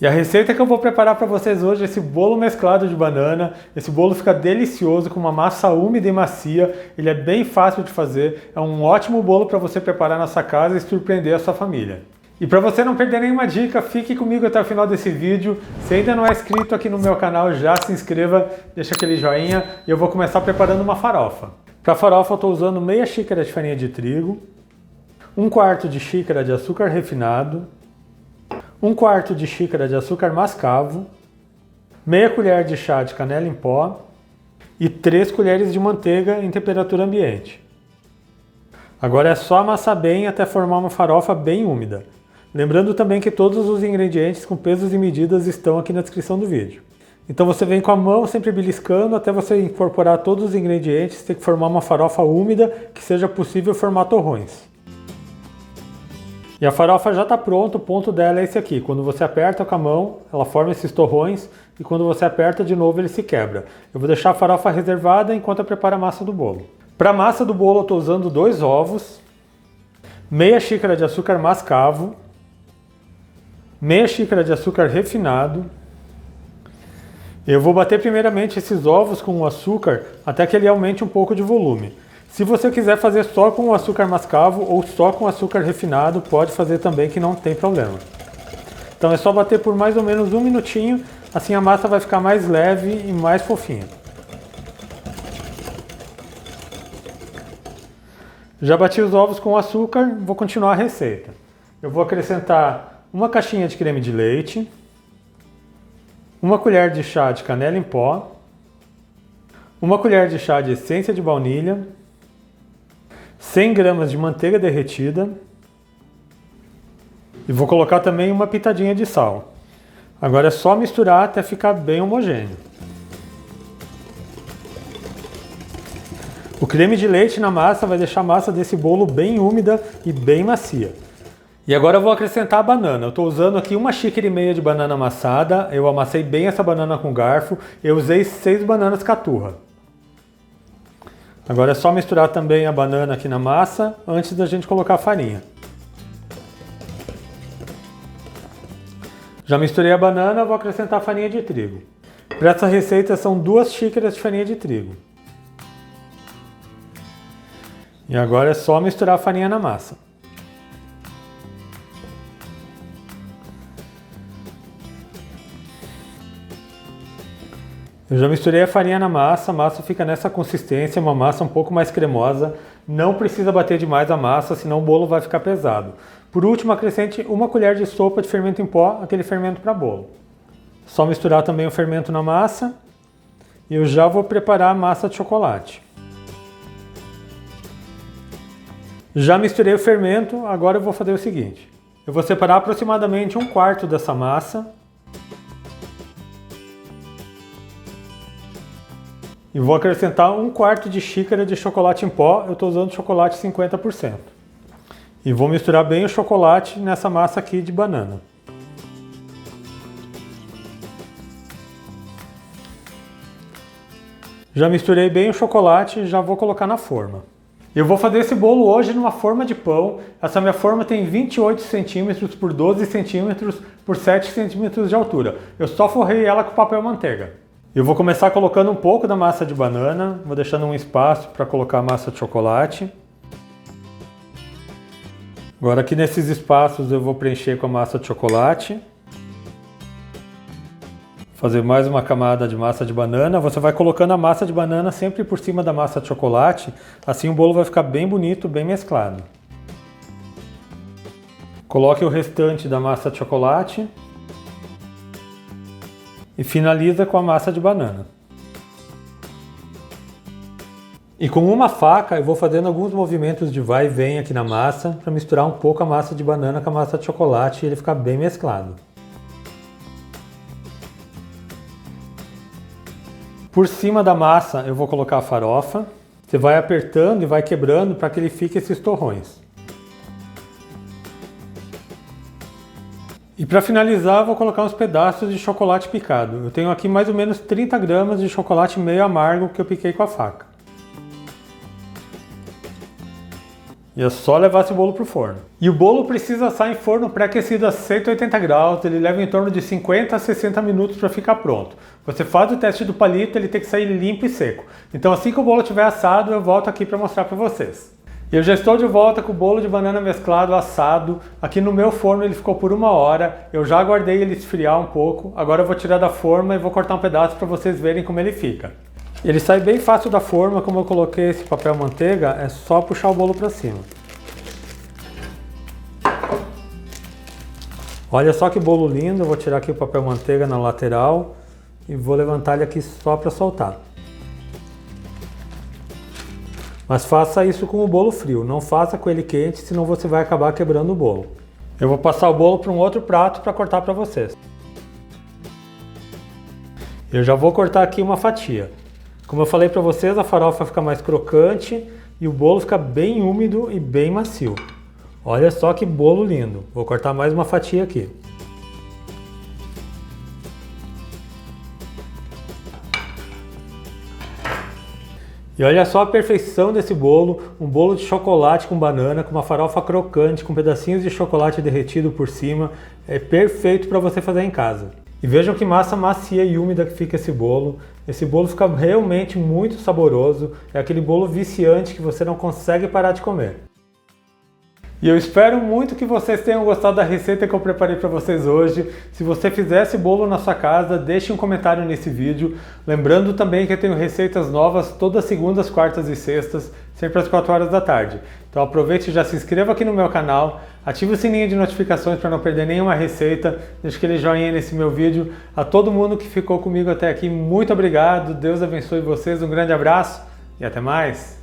E a receita que eu vou preparar para vocês hoje é esse bolo mesclado de banana. Esse bolo fica delicioso, com uma massa úmida e macia. Ele é bem fácil de fazer, é um ótimo bolo para você preparar na sua casa e surpreender a sua família. E para você não perder nenhuma dica, fique comigo até o final desse vídeo. Se ainda não é inscrito aqui no meu canal, já se inscreva, deixa aquele joinha e eu vou começar preparando uma farofa. Para a farofa eu estou usando meia xícara de farinha de trigo, 1/4 de xícara de açúcar refinado, 1/4 de xícara de açúcar mascavo, meia colher de chá de canela em pó e 3 colheres de manteiga em temperatura ambiente. Agora é só amassar bem até formar uma farofa bem úmida. Lembrando também que todos os ingredientes com pesos e medidas estão aqui na descrição do vídeo. Então você vem com a mão sempre beliscando até você incorporar todos os ingredientes, tem que formar uma farofa úmida que seja possível formar torrões. E a farofa já está pronta, o ponto dela é esse aqui. Quando você aperta com a mão, ela forma esses torrões e quando você aperta de novo ele se quebra. Eu vou deixar a farofa reservada enquanto eu preparo a massa do bolo. Para a massa do bolo eu estou usando 2 ovos, meia xícara de açúcar mascavo, meia xícara de açúcar refinado. Eu vou bater primeiramente esses ovos com o açúcar até que ele aumente um pouco de volume. Se você quiser fazer só com o açúcar mascavo ou só com açúcar refinado, pode fazer também que não tem problema. Então é só bater por mais ou menos 1 minutinho, assim a massa vai ficar mais leve e mais fofinha. Já bati os ovos com o açúcar, vou continuar a receita. Eu vou acrescentar uma caixinha de creme de leite, 1 colher de chá de canela em pó, 1 colher de chá de essência de baunilha, 100 gramas de manteiga derretida e vou colocar também uma pitadinha de sal. Agora é só misturar até ficar bem homogêneo. O creme de leite na massa vai deixar a massa desse bolo bem úmida e bem macia. E agora eu vou acrescentar a banana. Eu estou usando aqui 1,5 xícaras de banana amassada. Eu amassei bem essa banana com garfo. Eu usei 6 bananas caturra. Agora é só misturar também a banana aqui na massa antes da gente colocar a farinha. Já misturei a banana, vou acrescentar a farinha de trigo. Para essa receita são 2 xícaras de farinha de trigo. E agora é só misturar a farinha na massa. Eu já misturei a farinha na massa, a massa fica nessa consistência, uma massa um pouco mais cremosa. Não precisa bater demais a massa, senão o bolo vai ficar pesado. Por último, acrescente 1 colher de sopa de fermento em pó, aquele fermento para bolo. Só misturar também o fermento na massa. E eu já vou preparar a massa de chocolate. Já misturei o fermento, agora eu vou fazer o seguinte. Eu vou separar aproximadamente 1/4 dessa massa. E vou acrescentar 1/4 de xícara de chocolate em pó, eu estou usando chocolate 50%. E vou misturar bem o chocolate nessa massa aqui de banana. Já misturei bem o chocolate e já vou colocar na forma. Eu vou fazer esse bolo hoje numa forma de pão. Essa minha forma tem 28 centímetros por 12 centímetros por 7 centímetros de altura. Eu só forrei ela com papel manteiga. Eu vou começar colocando um pouco da massa de banana, vou deixando um espaço para colocar a massa de chocolate. Agora aqui nesses espaços eu vou preencher com a massa de chocolate. Fazer mais uma camada de massa de banana. Você vai colocando a massa de banana sempre por cima da massa de chocolate, assim o bolo vai ficar bem bonito, bem mesclado. Coloque o restante da massa de chocolate. E finaliza com a massa de banana. E com uma faca eu vou fazendo alguns movimentos de vai e vem aqui na massa para misturar um pouco a massa de banana com a massa de chocolate e ele ficar bem mesclado. Por cima da massa eu vou colocar a farofa. Você vai apertando e vai quebrando para que ele fique esses torrões. E para finalizar, vou colocar uns pedaços de chocolate picado. Eu tenho aqui mais ou menos 30 gramas de chocolate meio amargo que eu piquei com a faca. E é só levar esse bolo para o forno. E o bolo precisa assar em forno pré-aquecido a 180 graus, ele leva em torno de 50 a 60 minutos para ficar pronto. Você faz o teste do palito, ele tem que sair limpo e seco. Então assim que o bolo estiver assado, eu volto aqui para mostrar para vocês. Eu já estou de volta com o bolo de banana mesclado assado. Aqui no meu forno ele ficou por 1 hora, eu já aguardei ele esfriar um pouco. Agora eu vou tirar da forma e vou cortar um pedaço para vocês verem como ele fica. Ele sai bem fácil da forma, como eu coloquei esse papel manteiga, é só puxar o bolo para cima. Olha só que bolo lindo, eu vou tirar aqui o papel manteiga na lateral e vou levantar ele aqui só para soltar. Mas faça isso com o bolo frio, não faça com ele quente, senão você vai acabar quebrando o bolo. Eu vou passar o bolo para um outro prato para cortar para vocês. Eu já vou cortar aqui uma fatia. Como eu falei para vocês, a farofa fica mais crocante e o bolo fica bem úmido e bem macio. Olha só que bolo lindo. Vou cortar mais uma fatia aqui. E olha só a perfeição desse bolo, um bolo de chocolate com banana, com uma farofa crocante, com pedacinhos de chocolate derretido por cima. É perfeito para você fazer em casa. E vejam que massa macia e úmida que fica esse bolo. Esse bolo fica realmente muito saboroso. É aquele bolo viciante que você não consegue parar de comer. E eu espero muito que vocês tenham gostado da receita que eu preparei para vocês hoje. Se você fizer esse bolo na sua casa, deixe um comentário nesse vídeo. Lembrando também que eu tenho receitas novas todas segundas, quartas e sextas, sempre às 4 horas da tarde. Então aproveite e já se inscreva aqui no meu canal, ative o sininho de notificações para não perder nenhuma receita, deixe aquele joinha nesse meu vídeo. A todo mundo que ficou comigo até aqui, muito obrigado, Deus abençoe vocês, um grande abraço e até mais!